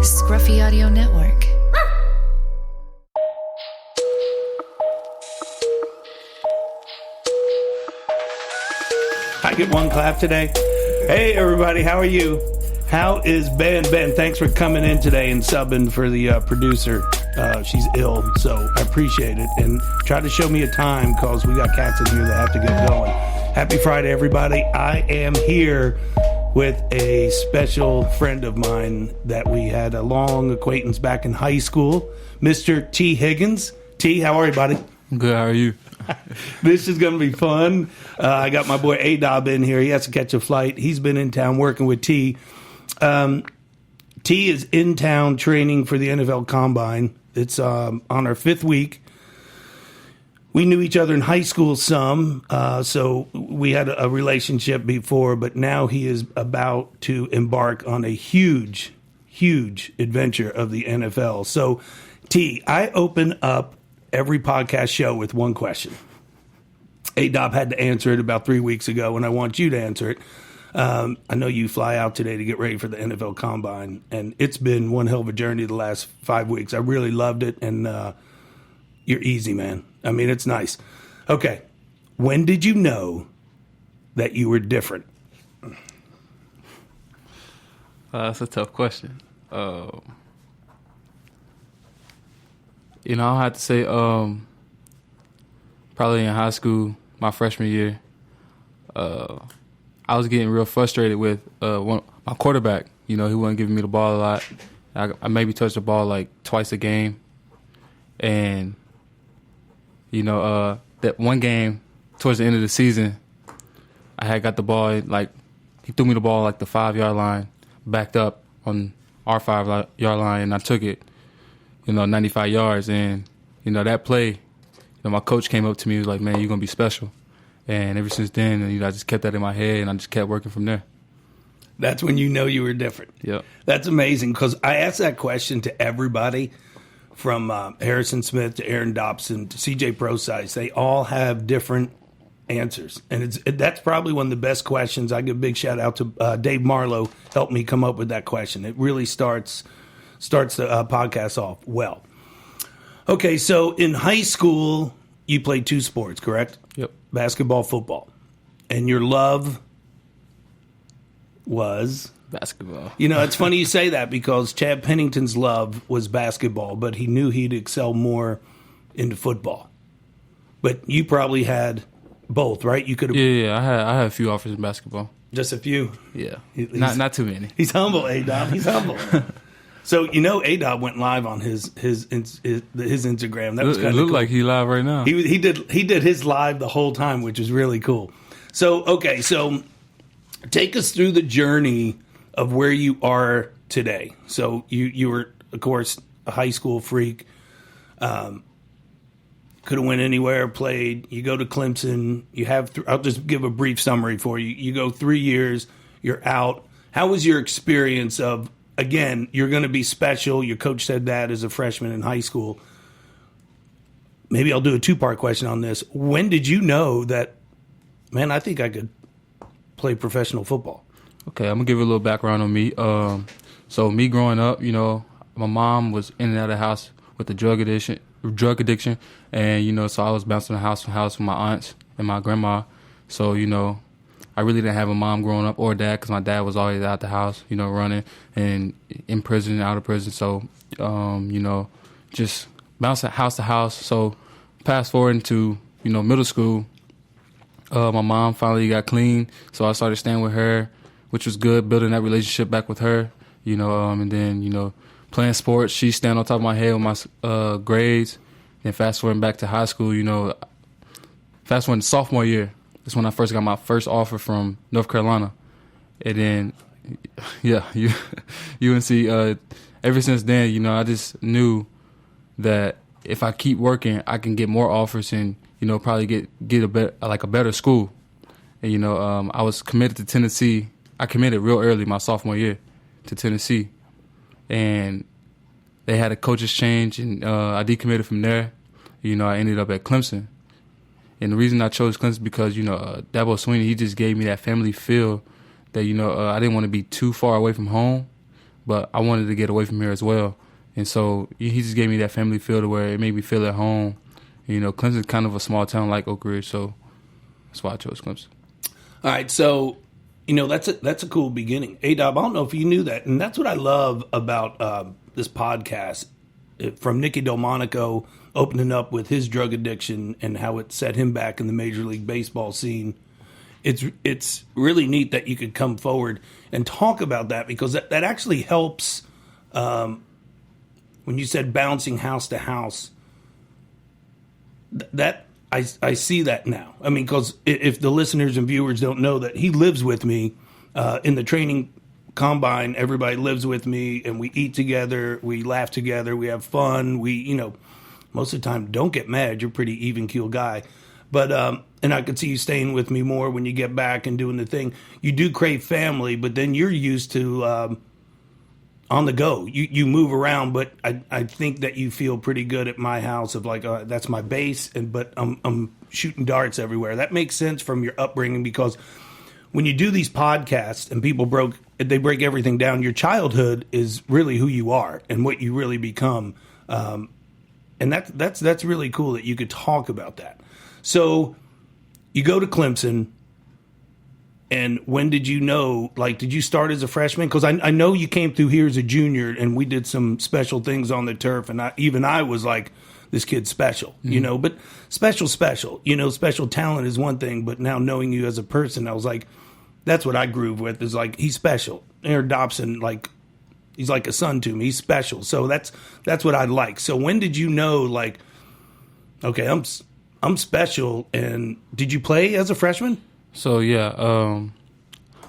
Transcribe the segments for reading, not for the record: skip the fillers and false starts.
Scruffy Audio Network. I get one clap today. Hey, everybody, how are you? How is Ben? Ben, thanks for coming in today and subbing for the producer. She's ill, so I appreciate it. And try to show me a time because we got cats in here that have to get going. Happy Friday, everybody. I am here with a special friend of mine that we had a long acquaintance back in high school, Mr. Tee Higgins. T, how are you, buddy? Good, how are you? This is going to be fun. I got my boy A-Dob in here. He has to catch a flight. He's been in town working with T. T is in town training for the NFL Combine. It's on our fifth week. We knew each other in high school some, so we had a relationship before, but now he is about to embark on a huge, huge adventure of the NFL. So, T, I open up every podcast show with one question. A-Dob had to answer it about 3 weeks ago, and I want you to answer it. I know you fly out today to get ready for the NFL Combine, and it's been one hell of a journey the last 5 weeks. I really loved it, and you're easy, man. I mean, it's nice. Okay, when did you know that you were different? That's a tough question. I have to say probably in high school, my freshman year, I was getting real frustrated with my quarterback. You know, he wasn't giving me the ball a lot. I maybe touched the ball like twice a game. And, that one game towards the end of the season, I had got the ball, like, he threw me the ball like the 5-yard line, backed up on our 5-yard line, and I took it, 95 yards. And, that play, my coach came up to me and was like, man, you're going to be special. And ever since then, I just kept that in my head, and I just kept working from there. That's when you know you were different. Yep. That's amazing because I asked that question to everybody from Harrison Smith to Aaron Dobson to CJ Prosize. They all have different answers. And that's probably one of the best questions. I give a big shout out to Dave Marlowe, helped me come up with that question. It really starts the podcast off well. Okay, so in high school, you played two sports, correct? Yep. Basketball, football. And your love was? Basketball. It's funny you say that because Chad Pennington's love was basketball, but he knew he'd excel more into football. But you probably had both, right? You could have. Yeah. I had a few offers in basketball. Just a few. Yeah. Not too many. He's humble, A-Dob. He's humble. So A-Dob went live on his Instagram. That was kind of cool. Cool. Like he live right now. He did his live the whole time, which is really cool. So take us through the journey of where you are today. So you were, of course, a high school freak. Could have went anywhere, played. You go to Clemson. You have. I'll just give a brief summary for you. You go 3 years. You're out. How was your experience of? Again, you're going to be special. Your coach said that as a freshman in high school. Maybe I'll do a two-part question on this. When did you know that, man, I think I could play professional football? Okay, I'm going to give you a little background on me. So me growing up, my mom was in and out of the house with the drug addiction. And, so I was bouncing house from house with my aunts and my grandma. So, I really didn't have a mom growing up or a dad because my dad was always out the house, running and in prison, out of prison. So, just bouncing house to house. So fast forward into, middle school, my mom finally got clean. So I started staying with her, which was good, building that relationship back with her, and then, playing sports. She stand on top of my head with my grades. Then fast forwarding back to high school, fast forwarding to sophomore year. That's when I first got my first offer from North Carolina. And then, UNC, ever since then, I just knew that if I keep working, I can get more offers and, probably get a better school. And, I was committed to Tennessee. I committed real early my sophomore year to Tennessee. And they had a coach's change, and I decommitted from there. I ended up at Clemson. And the reason I chose Clemson is because, Dabo Swinney, he just gave me that family feel that, I didn't want to be too far away from home, but I wanted to get away from here as well. And so he just gave me that family feel to where it made me feel at home. You know, Clemson's kind of a small town like Oak Ridge, so that's why I chose Clemson. All right, so that's a cool beginning. A-Dob, I don't know if you knew that, and that's what I love about this podcast. From Nicky Delmonico opening up with his drug addiction and how it set him back in the Major League Baseball scene. It's really neat that you could come forward and talk about that, because that actually helps. When you said bouncing house to house, that I see that now. I mean, because if the listeners and viewers don't know that he lives with me in the training combine, everybody lives with me, and we eat together, we laugh together, we have fun. We, most of the time don't get mad. You're a pretty even keel guy, but and I could see you staying with me more when you get back and doing the thing. You do crave family, but then you're used to on the go. You move around, but I think that you feel pretty good at my house of like that's my base, but I'm shooting darts everywhere. That makes sense from your upbringing, because when you do these podcasts and people break everything down, your childhood is really who you are and what you really become. And that's really cool that you could talk about that. So you go to Clemson, and when did you know, like, did you start as a freshman? Because I know you came through here as a junior, and we did some special things on the turf, and I was like, this kid's special, but special, special talent is one thing, but now knowing you as a person, I was like, that's what I groove with, is like, he's special. Aaron Dobson, like, he's like a son to me. He's special. So that's what I like. So when did you know, like, okay, I'm special? And did you play as a freshman? So, yeah,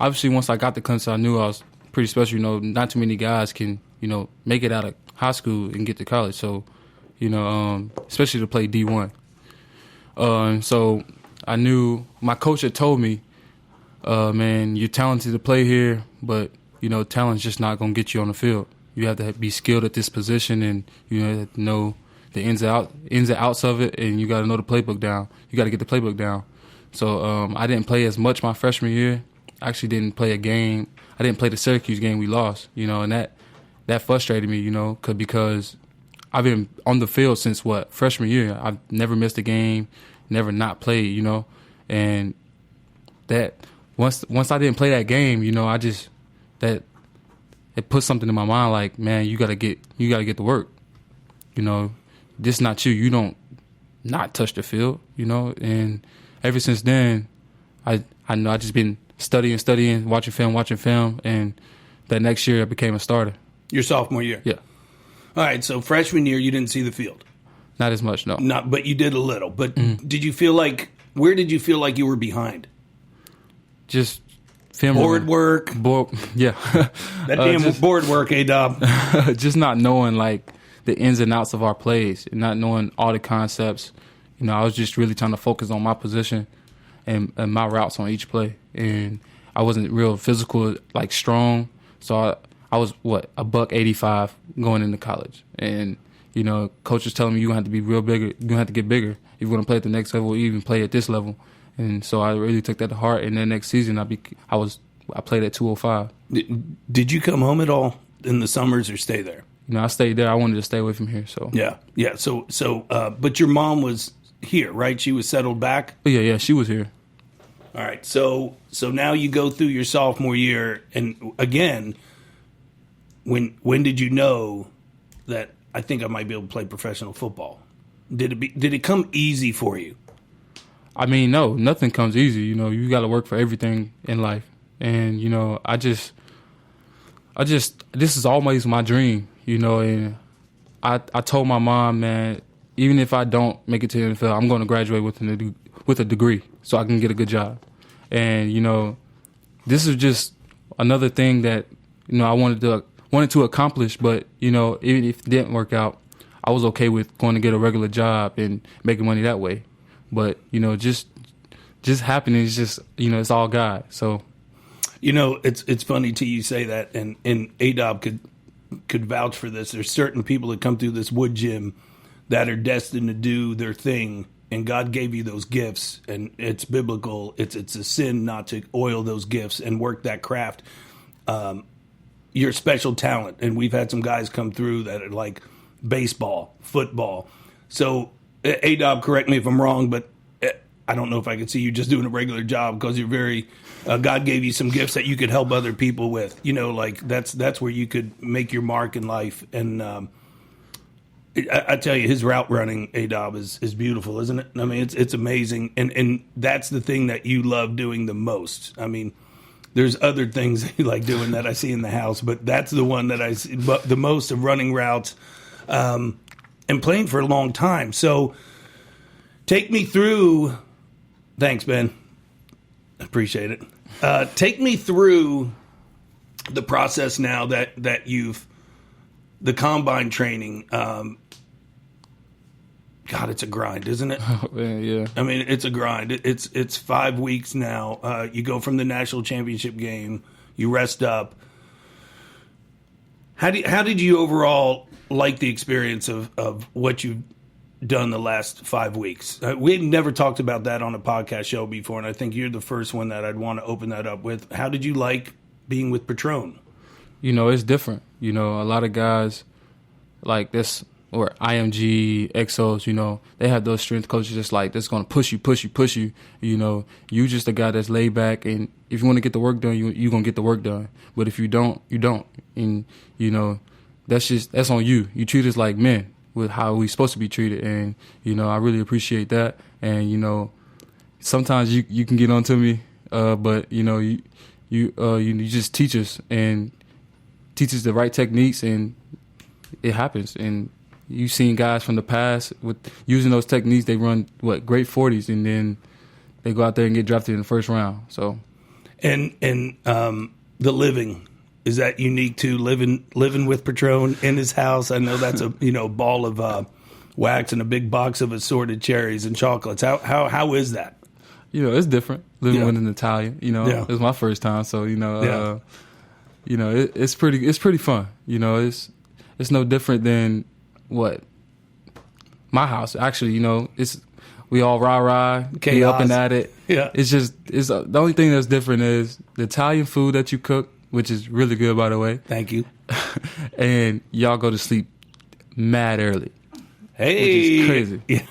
obviously once I got to Clemson, I knew I was pretty special. Not too many guys can, make it out of high school and get to college. So, especially to play D1. So I knew my coach had told me, man, you're talented to play here, but, talent's just not going to get you on the field. You have to be skilled at this position, and you have to know the ins and outs of it, and you got to know the playbook down. You got to get the playbook down. So I didn't play as much my freshman year. I actually didn't play a game. I didn't play the Syracuse game we lost, and that frustrated me, because I've been on the field since, freshman year. I've never missed a game, never not played, and that once I didn't play that game, it put something in my mind like, man, you gotta get to work. This is not you. You don't not touch the field, and ever since then, I know I just been studying, watching film, and that next year I became a starter. Your sophomore year? Yeah. All right, so freshman year you didn't see the field. Not as much, no. But you did a little. But Did you feel like, where did you feel like you were behind? Just film board work. Yeah. That damn board work, A-Dob. Just not knowing like the ins and outs of our plays and not knowing all the concepts. I was just really trying to focus on my position and my routes on each play. And I wasn't real physical, like strong. So I was, $185 going into college. And, coach was telling me you're going to have to be real bigger. You're going to have to get bigger if you're going to play at the next level or even play at this level. And so I really took that to heart. And then next season, I played at 205. Did you come home at all in the summers or stay there? I stayed there. I wanted to stay away from here. So yeah. So, but your mom was here, right? She was settled back. Yeah, she was here. All right. So now you go through your sophomore year, and again, when did you know that I think I might be able to play professional football? Did it come easy for you? I mean, no, nothing comes easy. You got to work for everything in life. And, I just, this is always my dream, and I told my mom, man, even if I don't make it to the NFL, I'm going to graduate with a degree so I can get a good job. And, this is just another thing that, I wanted to accomplish, but, even if it didn't work out, I was okay with going to get a regular job and making money that way. But, just happening is just, it's all God. So, it's funny to you say that, and A-Dob could vouch for this. There's certain people that come through this wood gym that are destined to do their thing, and God gave you those gifts, and it's biblical. It's a sin not to oil those gifts and work that craft. your special talent. And we've had some guys come through that are like baseball, football. So, A-Dob, correct me if I'm wrong, but I don't know if I could see you just doing a regular job because you're very God gave you some gifts that you could help other people with. You know, like that's where you could make your mark in life. And I tell you, his route running, A-Dob, is beautiful, isn't it? I mean, it's amazing. And that's the thing that you love doing the most. I mean, there's other things that you like doing that I see in the house, but that's the one that I see the most, of running routes and playing for a long time. So take me through. Thanks, Ben. Appreciate it. Take me through the process now that you've the combine training. God, it's a grind, isn't it? Oh, man, yeah. I mean, it's a grind. It's 5 weeks now. You go from the national championship game. You rest up. How did you overall like the experience of what you've done the last 5 weeks? We had never talked about that on a podcast show before, and I think you're the first one that I'd want to open that up with. How did you like being with Petrone? You know, it's different. You know, a lot of guys like this, or IMG, Exos, you know, they have those strength coaches just like, that's going to push you. You know, you just a guy that's laid back, and if you want to get the work done, you're going to get the work done. But if you don't, you don't. And, you know, that's on you. You treat us like men with how we supposed to be treated. And, you know, I really appreciate that. And, you know, sometimes you can get onto me, but, you know, you just teach us and teach us the right techniques, and it happens. And you've seen guys from the past with using those techniques, they run great 40s, and then they go out there and get drafted in the first round. So, and the living, is that unique to living with Petrone in his house? I know that's a ball of wax and a big box of assorted cherries and chocolates. How is that? You know, it's different living with an Italian. You know, Yeah. it was my first time, so Yeah. it's pretty fun. You know, it's no different than what my house. Actually, you know, we all rah be up and at it. Yeah, it's the only thing that's different is the Italian food that you cook, which is really good, by the way. Thank you. And y'all go to sleep mad early. Hey, which is crazy. Yeah.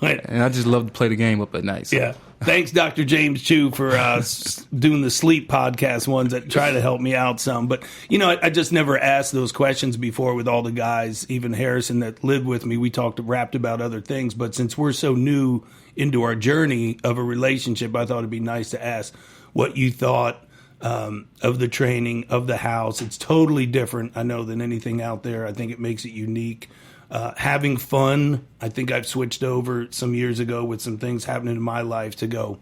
And I just love to play the game up at night. So. Yeah. Thanks, Dr. James Chu, for doing the sleep podcast ones that try to help me out some. But, you know, I just never asked those questions before with all the guys, even Harrison that lived with me. We rapped about other things. But since we're so new into our journey of a relationship, I thought it'd be nice to ask what you thought of the training, of the house. It's totally different, I know, than anything out there. I think it makes it unique. Having fun, I think I've switched over some years ago with some things happening in my life to go,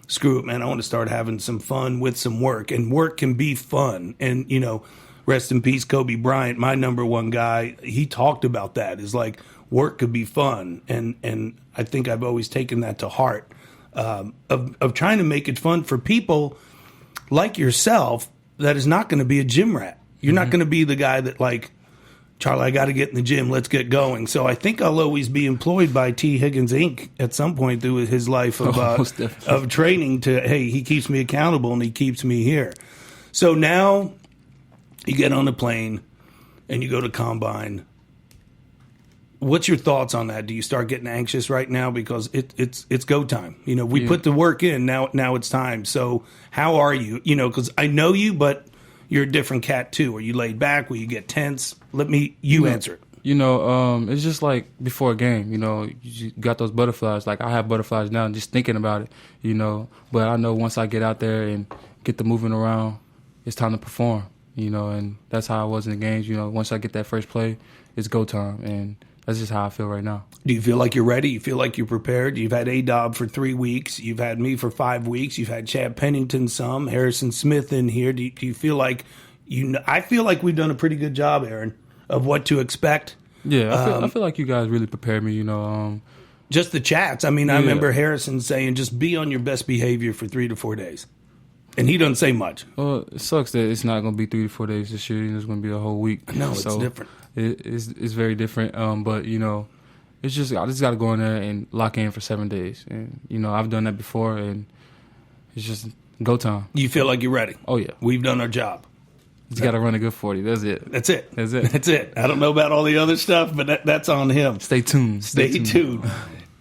screw it, man, I want to start having some fun with some work. And work can be fun. And, you know, rest in peace, Kobe Bryant, my number one guy, he talked about that. Is like, work could be fun. And I think I've always taken that to heart, of trying to make it fun for people like yourself that is not going to be a gym rat. You're not going to be the guy that, like, Charlie, I got to get in the gym. Let's get going. So I think I'll always be employed by Tee Higgins, Inc. at some point through his life of training to, hey, he keeps me accountable and he keeps me here. So now you get on the plane and you go to Combine. What's your thoughts on that? Do you start getting anxious right now? Because it's go time. You know, we put the work in. Now it's time. So how are you? You know, because I know you, but you're a different cat too. Are you laid back? Will you get tense? You answer it. You know, it's just like before a game, you know, you got those butterflies. Like I have butterflies now just thinking about it, you know. But I know once I get out there and get the moving around, it's time to perform, you know. And that's how I was in the games, you know. Once I get that first play, it's go time. And that's just how I feel right now. Do you feel like you're ready? You feel like you're prepared? You've had A-Dob for 3 weeks. You've had me for 5 weeks. You've had Chad Pennington some, Harrison Smith in here. Do you feel like I feel like we've done a pretty good job, Aaron, of what to expect. Yeah, I feel like you guys really prepared me, you know. Just the chats. I mean, I remember Harrison saying just be on your best behavior for 3 to 4 days. And he doesn't say much. Well, it sucks that it's not going to be 3 to 4 days this year. It's going to be a whole week. No, it's different. It's very different. But, you know, I just got to go in there and lock in for 7 days. And, you know, I've done that before, and it's just go time. You feel like you're ready? Oh, yeah. We've done our job. Just got to run a good 40. That's it. That's it. That's it. That's it. I don't know about all the other stuff, but that's on him. Stay tuned. Stay tuned.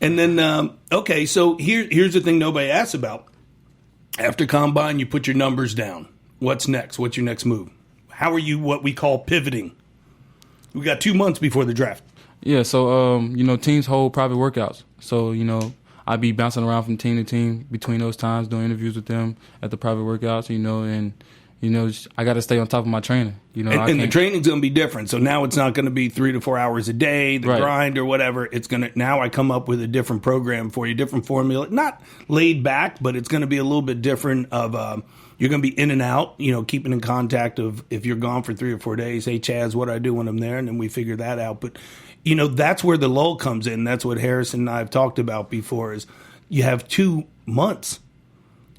And then, okay, so here's the thing nobody asks about. After Combine, you put your numbers down. What's next? What's your next move? How are you what we call pivoting? We got 2 months before the draft. Yeah, so, teams hold private workouts. So, I be bouncing around from team to team between those times, doing interviews with them at the private workouts, I got to stay on top of my training. And the training's going to be different. So now it's not going to be 3 to 4 hours a day, the grind or whatever. It's going to now I come up with a different program for you, different formula. Not laid back, but it's going to be a little bit different. Of you're going to be in and out. Keeping in contact of if you're gone for 3 or 4 days. Hey, Chaz, what do I do when I'm there? And then we figure that out. But that's where the lull comes in. That's what Harrison and I have talked about before. Is you have 2 months.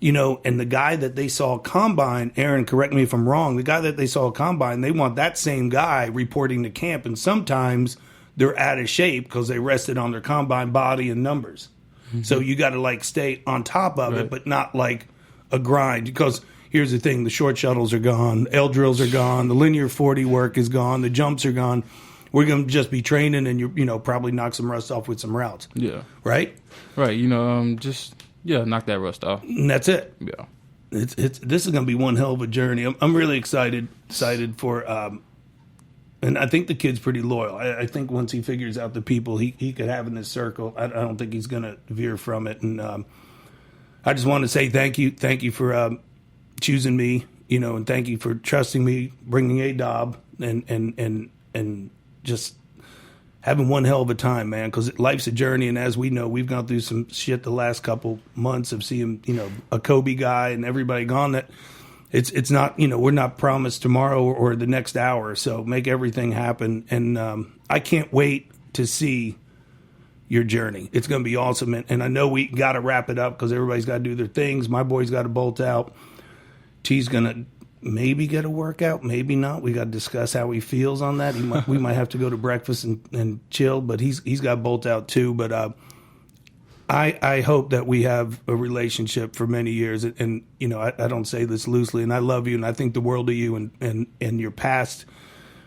And the guy that they saw Combine, Aaron, correct me if I'm wrong, the guy that they saw Combine, they want that same guy reporting to camp. And sometimes they're out of shape because they rested on their Combine body and numbers. Mm-hmm. So you got to stay on top of it, but not like a grind. Because here's the thing, the short shuttles are gone, L drills are gone, the linear 40 work is gone, the jumps are gone. We're going to just be training and you probably knock some rust off with some routes. Yeah. Right? Right. Knock that rust off. And that's it. Yeah. This is going to be one hell of a journey. I'm really excited for, and I think the kid's pretty loyal. I think once he figures out the people he could have in his circle, I don't think he's going to veer from it. And I just want to say thank you for choosing me, and thank you for trusting me, bringing A-Dob, and just having one hell of a time, man, because life's a journey, and as we know, we've gone through some shit the last couple months of seeing, a Kobe guy and everybody gone. That it's not, we're not promised tomorrow or the next hour. So make everything happen, and I can't wait to see your journey. It's going to be awesome, and I know we got to wrap it up because everybody's got to do their things. My boy's got to bolt out. T's going to maybe get a workout, maybe not. We got to discuss how he feels on that. We might have to go to breakfast and chill, but he's got bolt out too. But I hope that we have a relationship for many years. And I don't say this loosely, and I love you, and I think the world of you, and your past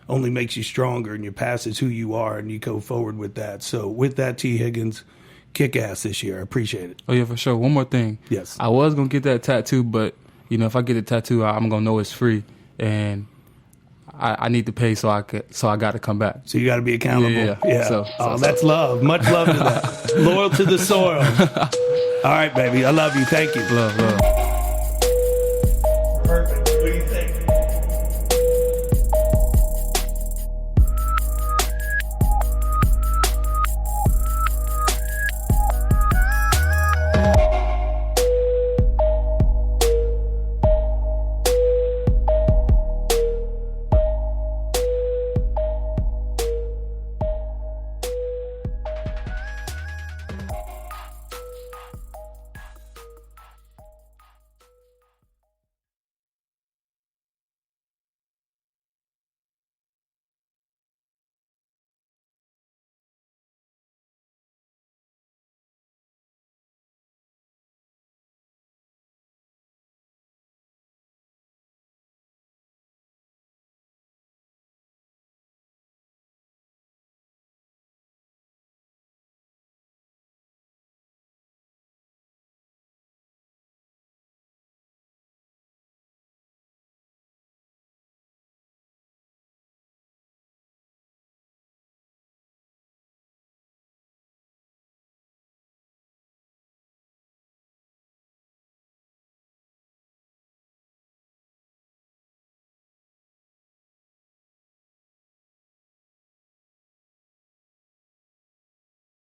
only makes you stronger, and your past is who you are, and you go forward with that. So with that, Tee Higgins, kick ass this year. I appreciate it. Oh, yeah, for sure. One more thing. Yes. I was going to get that tattoo, but if I get a tattoo, I'm gonna know it's free, and I need to pay, so I got to come back. So you got to be accountable. Yeah. So that's love. Much love to that. Loyal to the soil. All right, baby. I love you. Thank you. Love.